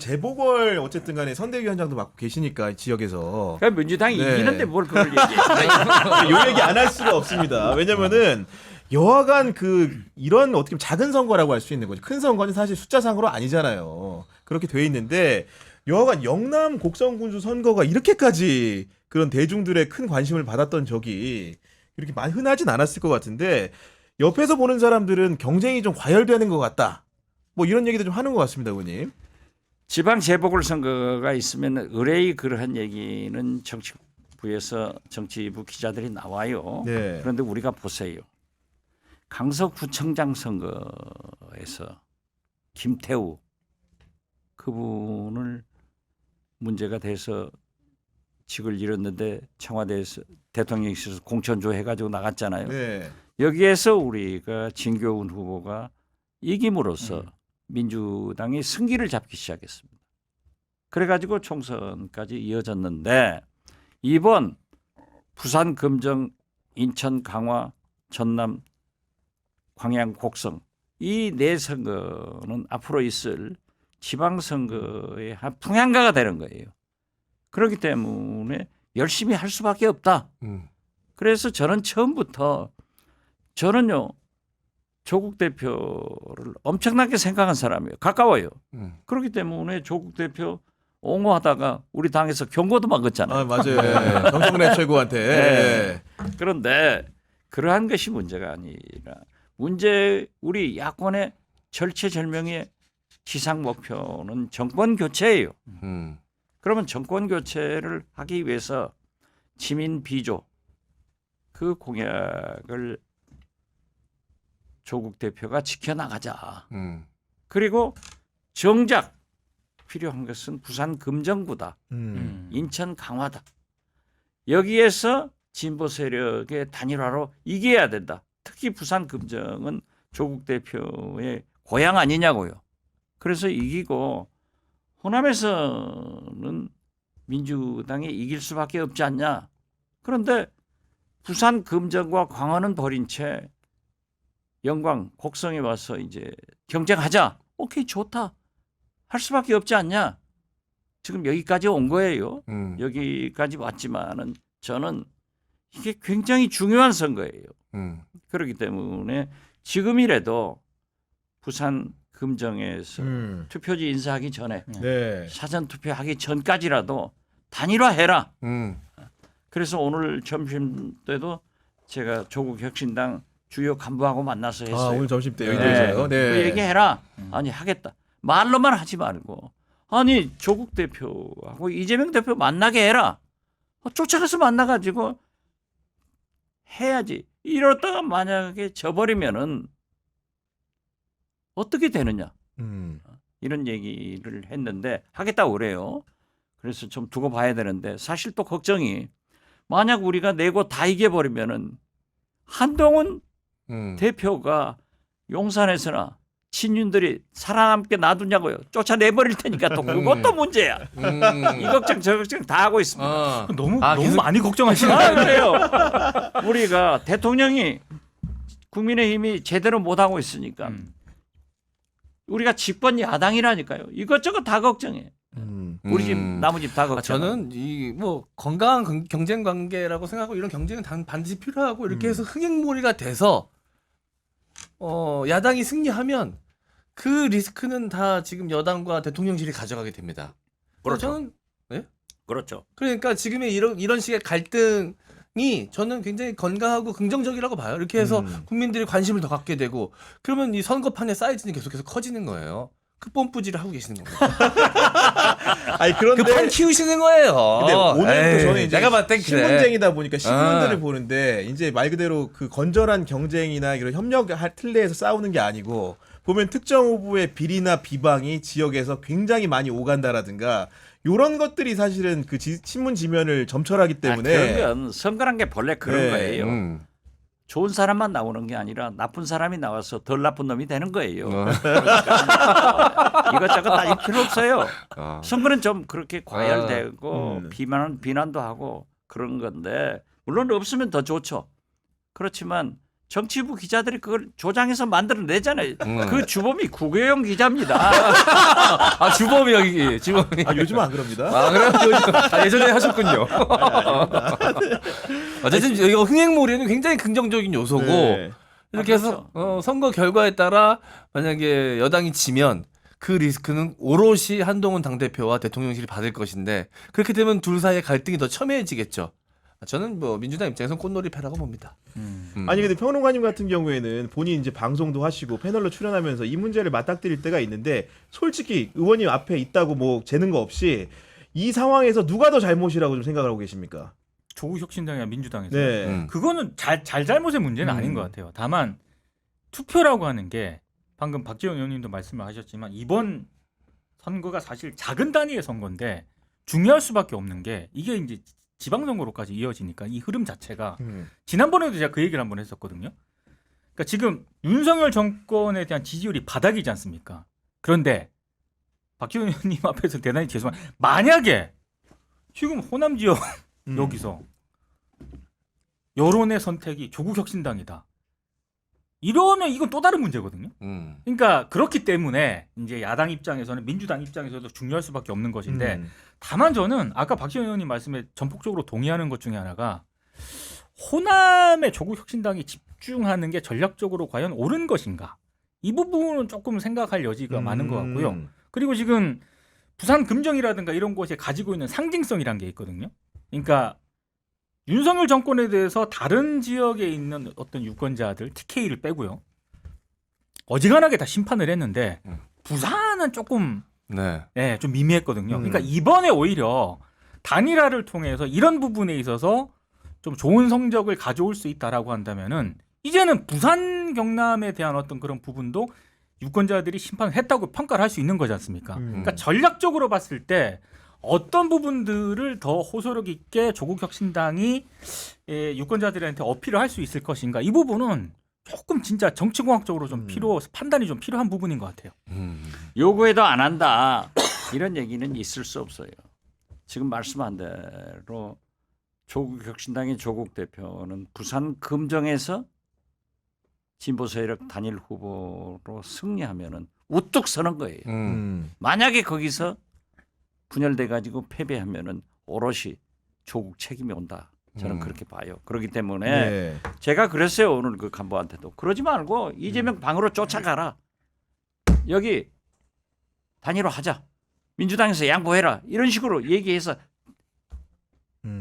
재보궐 어쨌든 간에 선대위원장도 맡고 계시니까 지역에서 그러니까 민주당이 네. 이기는데 뭘 그걸 얘기해. 요 얘기 안 할 수가 없습니다. 왜냐면은 여하간 이런 어떻게 보면 작은 선거라고 할 수 있는 거죠. 큰 선거는 사실 숫자상으로 아니잖아요. 그렇게 돼 있는데 여하간 영남 곡성군수 선거가 이렇게까지 그런 대중들의 큰 관심을 받았던 적이 이렇게 많이 흔하진 않았을 것 같은데 옆에서 보는 사람들은 경쟁이 좀 과열되는 것 같다. 뭐 이런 얘기도 좀 하는 것 같습니다, 의원님. 지방 재보궐선거가 있으면 의뢰의 그러한 얘기는 정치부에서 정치부 기자들이 나와요. 네. 그런데 우리가 보세요. 강서구청장 선거에서 김태우 그분을 문제가 돼서 직을 잃었는데 청와대에서 대통령실에서 공천조 해가지고 나갔잖아요. 네. 여기에서 우리가 진교훈 후보가 이김으로써 민주당이 승기를 잡기 시작했습니다. 그래가지고 총선까지 이어졌는데 이번 부산, 금정, 인천, 강화, 전남, 광양, 곡성 이 네 선거는 앞으로 있을 지방선거의 한 풍향가가 되는 거예요. 그렇기 때문에 열심히 할 수밖에 없다. 그래서 저는 처음부터 저는요 조국 대표를 엄청나게 생각한 사람이에요. 가까워요. 그렇기 때문에 조국 대표 옹호하다가 우리 당에서 경고도 먹었잖아요. 아, 맞아요. 정성래 최고한테. 네. 그런데 그러한 것이 문제가 아니라 우리 야권의 절체절명의 지상 목표는 정권 교체예요. 그러면 정권 교체를 하기 위해서 지민 비조 그 공약을 조국 대표가 지켜나가자. 그리고 정작 필요한 것은 부산 금정구다. 인천 강화다. 여기에서 진보 세력의 단일화로 이겨야 된다. 특히 부산 금정은 조국 대표의 고향 아니냐고요. 그래서 이기고 호남에서는 민주당이 이길 수밖에 없지 않냐. 그런데 부산 금정과 광화는 버린 채 영광 곡성에 와서 이제 경쟁하자. 오케이 좋다. 할 수밖에 없지 않냐. 지금 여기까지 온 거예요. 여기까지 왔지만은 저는 이게 굉장히 중요한 선거예요. 그렇기 때문에 지금이라도 부산 금정에서 투표지 인사하기 전에 네. 사전 투표하기 전까지라도 단일화해라. 그래서 오늘 점심 때도 제가 조국 혁신당 주요 간부하고 만나서 했어요. 아, 오늘 점심 때 여의도에서요. 네. 그 얘기해라. 아니 하겠다. 말로만 하지 말고 아니 조국 대표하고 이재명 대표 만나게 해라. 쫓아가서 만나가지고 해야지. 이러다가 만약에 져버리면은 어떻게 되느냐. 이런 얘기를 했는데 하겠다고 그래요. 그래서 좀 두고 봐야 되는데 사실 또 걱정이 만약 우리가 내고 다 이겨버리면은 한동훈 대표가 용산에서나 친윤들이 살아남게 놔두냐고요. 쫓아내버릴 테니까 또 그것도 문제야. 이 걱정 저 걱정 다 하고 있습니다. 너무 계속- 많이 걱정하시는 아, 거예요. 그래요. 우리가 대통령이 국민의힘이 제대로 못하고 있으니까 우리가 집권 야당이라니까요. 이것저것 다 걱정해. 우리 집 나무 집 다 걱정. 저는 이 뭐 건강한 경쟁 관계라고 생각하고 이런 경쟁은 반드시 필요하고 이렇게 해서 흥행몰이가 돼서 야당이 승리하면 그 리스크는 다 지금 여당과 대통령실이 가져가게 됩니다. 그렇죠. 저는 그렇죠. 그러니까 지금의 이런 식의 갈등이 저는 굉장히 건강하고 긍정적이라고 봐요. 이렇게 해서 국민들이 관심을 더 갖게 되고 그러면 이 선거판의 사이즈는 계속해서 커지는 거예요. 그 뽐뿌질을 하고 계시는 겁니다. 아니 그런데 그 판 키우시는 거예요. 근데 오늘 에이, 저는 이제 내가 봤을 땐 그래. 신문쟁이다 보니까 신문들을 보는데 이제 말 그대로 그 건전한 경쟁이나 이런 협력 틀내에서 싸우는 게 아니고 보면 특정 후보의 비리나 비방이 지역에서 굉장히 많이 오간다라든가 이런 것들이 사실은 그 신문 지면을 점철하기 때문에 그런 건 선거란 게 본래 그런 네. 거예요. 좋은 사람만 나오는 게 아니라 나쁜 사람이 나와서 덜 나쁜 놈이 되는 거예요. 그러니까 이것저것 따질 필요 없어요. 선거는 좀 그렇게 과열되고 비난도 하고 그런 건데 물론 없으면 더 좋죠. 그렇지만 정치부 기자들이 그걸 조장해서 만들어내잖아요. 그 주범이 구교영 기자입니다. 아 주범이 여기 주범이. 아, 요즘은 안 그럽니다. 아 그래요? 예전에 하셨군요. 어쨌든 이거 흥행몰이는 굉장히 긍정적인 요소고 네. 이렇게 해서 선거 결과에 따라 만약에 여당이 지면 그 리스크는 오롯이 한동훈 당대표와 대통령실이 받을 것인데 그렇게 되면 둘 사이의 갈등이 더 첨예해지겠죠. 저는 뭐 민주당 입장에서는 꽃놀이패라고 봅니다. 아니 근데 평론가님 같은 경우에는 본인 이제 방송도 하시고 패널로 출연하면서 이 문제를 맞닥뜨릴 때가 있는데 솔직히 의원님 앞에 있다고 뭐 재는 거 없이 이 상황에서 누가 더 잘못이라고 좀 생각을 하고 계십니까? 조국 혁신당이나 민주당에서 네. 그거는 잘잘못의 문제는 아닌 것 같아요. 다만 투표라고 하는 게 방금 박지원 의원님도 말씀을 하셨지만 이번 선거가 사실 작은 단위의 선거인데 중요할 수밖에 없는 게 이게 이제 지방선거로까지 이어지니까 이 흐름 자체가 지난번에도 제가 그 얘기를 한번 했었거든요. 그러니까 지금 윤석열 정권에 대한 지지율이 바닥이지 않습니까? 그런데 박지원 의원님 앞에서 대단히 죄송한 만약에 지금 호남 지역 여기서 여론의 선택이 조국 혁신당이다. 이러면 이건 또 다른 문제거든요. 그러니까 그렇기 때문에 이제 야당 입장에서는 민주당 입장에서도 중요할 수밖에 없는 것인데 다만 저는 아까 박지원 의원님 말씀에 전폭적으로 동의하는 것 중에 하나가 호남의 조국 혁신당이 집중하는 게 전략적으로 과연 옳은 것인가? 이 부분은 조금 생각할 여지가 많은 것 같고요. 그리고 지금 부산 금정이라든가 이런 곳에 가지고 있는 상징성이라는 게 있거든요. 그러니까 윤석열 정권에 대해서 다른 지역에 있는 어떤 유권자들 TK를 빼고요. 어지간하게 다 심판을 했는데 부산은 조금 네, 좀 미미했거든요. 그러니까 이번에 오히려 단일화를 통해서 이런 부분에 있어서 좀 좋은 성적을 가져올 수 있다라고 한다면은 이제는 부산 경남에 대한 어떤 그런 부분도 유권자들이 심판을 했다고 평가를 할 수 있는 거지 않습니까? 그러니까 전략적으로 봤을 때 어떤 부분들을 더 호소력 있게 조국 혁신당이 유권자들한테 어필을 할 수 있을 것인가? 이 부분은 조금 진짜 정치공학적으로 좀 판단이 좀 필요한 부분인 것 같아요. 요구해도 안 한다. 이런 얘기는 있을 수 없어요. 지금 말씀한 대로 조국 혁신당의 조국 대표는 부산 금정에서 진보 세력 단일 후보로 승리하면은 우뚝 서는 거예요. 만약에 거기서 분열돼 가지고 패배하면은 오롯이 조국 책임이 온다. 저는 그렇게 봐요. 그렇기 때문에 네. 제가 그랬어요. 오늘 그 간부한테도 그러지 말고 이재명 방으로 쫓아가라. 여기 단일화 하자. 민주당에서 양보해라. 이런 식으로 얘기해서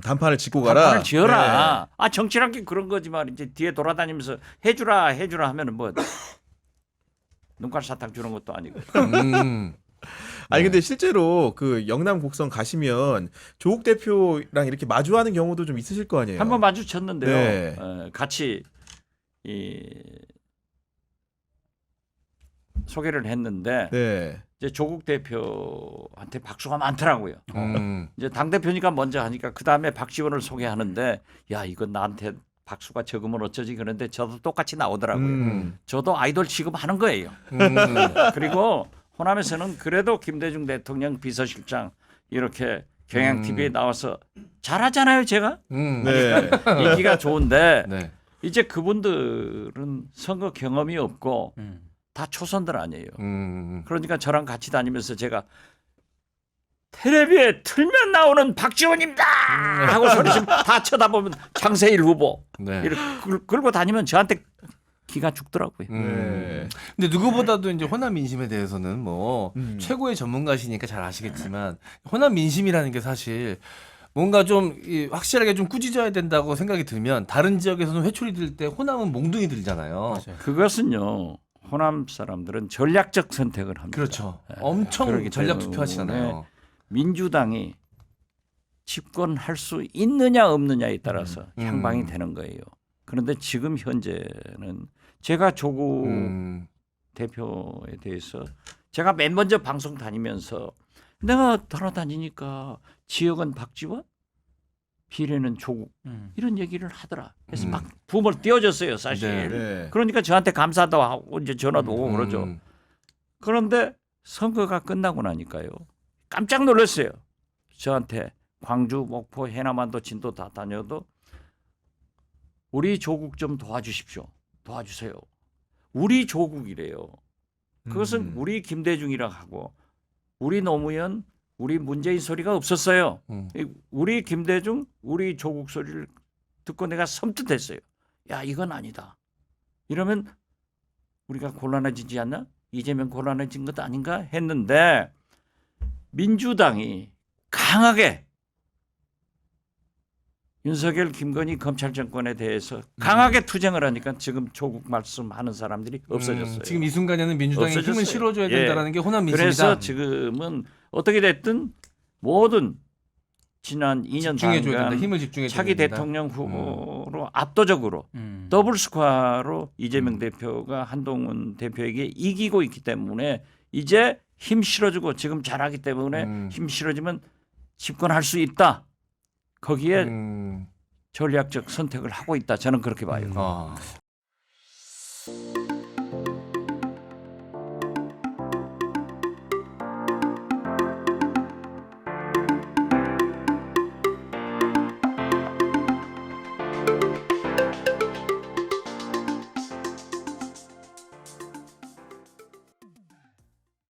단판을 짓고 가라. 단판을 지어라. 네. 아 정치란 게 그런 거지만 이제 뒤에 돌아다니면서 해주라 하면은 뭐 눈깔 사탕 주는 것도 아니고. 아니 근데 실제로 그 영남 곡성 가시면 조국 대표랑 이렇게 마주하는 경우도 좀 있으실 거 아니에요. 한번 마주쳤는데요. 네. 같이 소개를 했는데 네. 이제 조국 대표한테 박수가 많더라고요. 이제 당 대표니까 먼저 하니까 그 다음에 박지원을 소개하는데 야 이건 나한테 박수가 적으면 어쩌지 그런데 저도 똑같이 나오더라고요. 저도 아이돌 취급하는 거예요. 그리고 호남에서는 그래도 김대중 대통령 비서실장 이렇게 경향 TV에 나와서 잘하잖아요, 제가. 네. 인기가 좋은데 네. 이제 그분들은 선거 경험이 없고 다 초선들 아니에요. 그러니까 저랑 같이 다니면서 제가 텔레비에 틀면 나오는 박지원입니다 하고 소리치면 다 쳐다보면 장세일 후보 네. 이렇게 끌고 다니면 저한테 기가 죽더라고요. 네. 근데 누구보다도 이제 호남 민심에 대해서는 뭐 최고의 전문가시니까 잘 아시겠지만 호남 민심이라는 게 사실 뭔가 좀 확실하게 좀 꾸짖어야 된다고 생각이 들면 다른 지역에서는 회초리 들 때 호남은 몽둥이 들잖아요. 그것은요. 호남 사람들은 전략적 선택을 합니다. 그렇죠. 네. 엄청 그렇기 전략 때문에 투표하시잖아요. 민주당이 집권할 수 있느냐 없느냐에 따라서 향방이 되는 거예요. 그런데 지금 현재는 제가 조국 대표에 대해서 제가 맨 먼저 방송 다니면서 내가 돌아다니니까 지역은 박지원, 비례는 조국 이런 얘기를 하더라. 그래서 막 붐을 띄워줬어요, 사실. 네. 그러니까 저한테 감사도 하고 이제 전화도 오고 그러죠. 그런데 선거가 끝나고 나니까요. 깜짝 놀랐어요. 저한테 광주, 목포, 해남안도 진도 다 다녀도 우리 조국 좀 도와주십시오. 도와주세요. 우리 조국이래요. 그것은 음. 우리 김대중이라 하고 우리 노무현, 우리 문재인 소리가 없었어요. 우리 김대중, 우리 조국 소리를 듣고 내가 섬뜩했어요. 야, 이건 아니다. 이러면 우리가 곤란해지지 않나? 이재명 곤란해진 것 아닌가 했는데 민주당이 강하게 윤석열, 김건희 검찰 정권에 대해서 강하게 투쟁을 하니까 지금 조국 말씀하는 사람들이 없어졌어요. 지금 이 순간에는 민주당이 없어졌어요. 힘을 실어줘야 된다는 예. 게 호남 민심이다. 그래서 지금은 어떻게 됐든 모든 지난 2년 집중해줘야 된다. 당간 힘을 집중해줘야 차기 된다. 대통령 후보로 압도적으로 더블 스코어로 이재명 대표가 한동훈 대표에게 이기고 있기 때문에 이제 힘 실어주고 지금 잘하기 때문에 힘 실어주면 집권할 수 있다. 거기에 전략적 선택을 하고 있다. 저는 그렇게 봐요.